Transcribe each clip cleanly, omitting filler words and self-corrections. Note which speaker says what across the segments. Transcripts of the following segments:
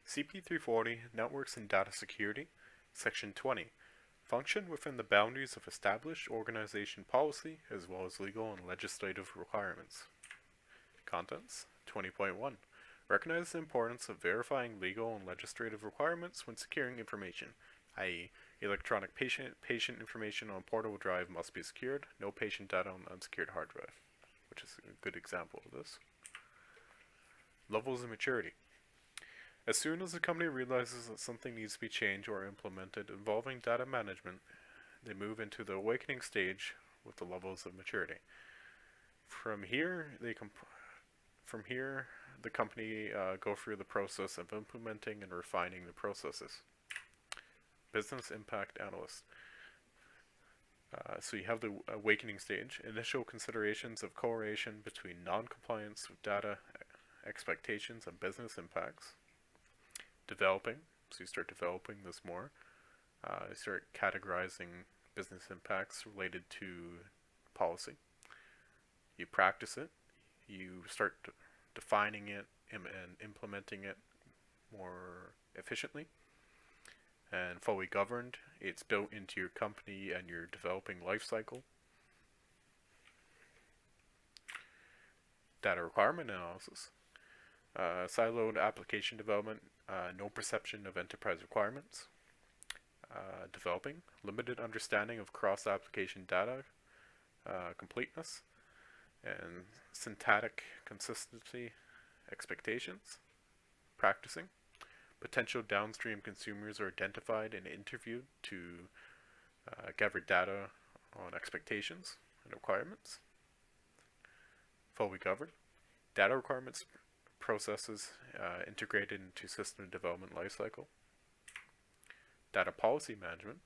Speaker 1: CP340 Networks and Data Security, Section 20. Function within the boundaries of established organization policy as well as legal and legislative requirements. Contents 20.1. Recognize the importance of verifying legal and legislative requirements when securing information, i.e., electronic patient information on portable drive must be secured, no patient data on unsecured hard drive, which is a good example of this. Levels of maturity. As soon as a company realizes that something needs to be changed or implemented involving data management, they move into the awakening stage with the levels of maturity. From here, the company go through the process of implementing and refining the processes. Business impact analyst. So you have the awakening stage, initial considerations of correlation between non-compliance with data expectations and business impacts. Developing, so you start developing this more. You start categorizing business impacts related to policy. You practice it. You start defining it and implementing it more efficiently. And fully governed, it's built into your company and your developing life cycle. Data requirement analysis. Siloed application development, no perception of enterprise requirements. Developing, limited understanding of cross-application data completeness, and syntactic consistency expectations. Practicing, potential downstream consumers are identified and interviewed to gather data on expectations and requirements. Fully governed, data requirements processes integrated into system development lifecycle. Data policy management,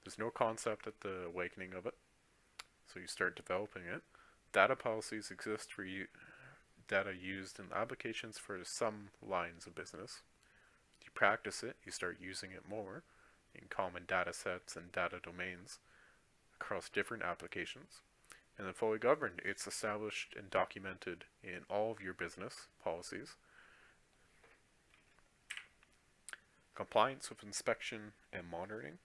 Speaker 1: there's no concept at the awakening of it, so you start developing it. Data policies exist for data used in applications for some lines of business. You practice it, you start using it more in common data sets and data domains across different applications. And then fully governed, it's established and documented in all of your business policies. Compliance with inspection and monitoring.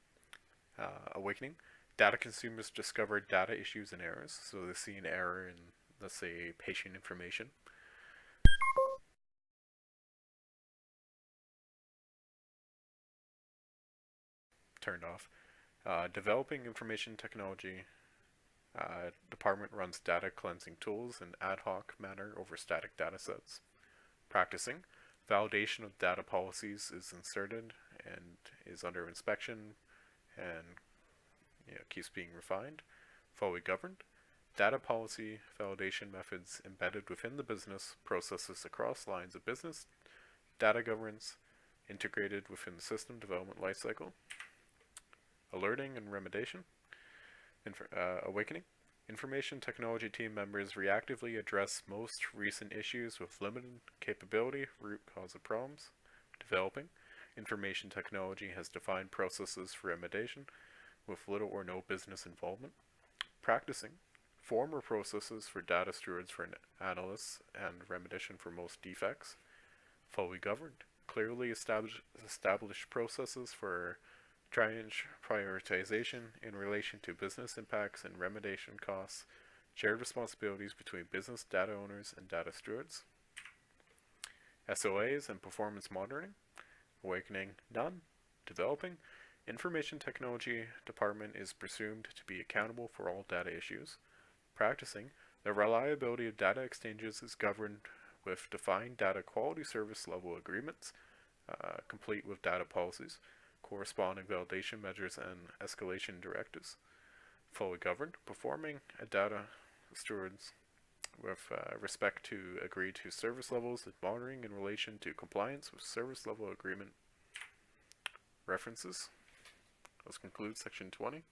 Speaker 1: Awakening, data consumers discover data issues and errors. So they see an error in, let's say, patient information. Turned off. Developing information technology. Department runs data cleansing tools in ad hoc manner over static data sets. Practicing, validation of data policies is inserted and is under inspection and keeps being refined. Fully governed, data policy validation methods embedded within the business processes across lines of business. Data governance integrated within the system development lifecycle. Alerting and remediation. Awakening. Information technology team members reactively address most recent issues with limited capability, root cause of problems. Developing. Information technology has defined processes for remediation with little or no business involvement. Practicing. Former processes for data stewards for analysts and remediation for most defects. Fully governed. Clearly established processes for triage prioritization in relation to business impacts and remediation costs, shared responsibilities between business data owners and data stewards. SOAs and performance monitoring. Awakening, none. Developing, information technology department is presumed to be accountable for all data issues. Practicing, the reliability of data exchanges is governed with defined data quality service level agreements, complete with data policies, corresponding validation measures and escalation directives. Fully governed, performing a data stewards with respect to agreed to service levels and monitoring in relation to compliance with service level agreement references. Let's conclude section 20.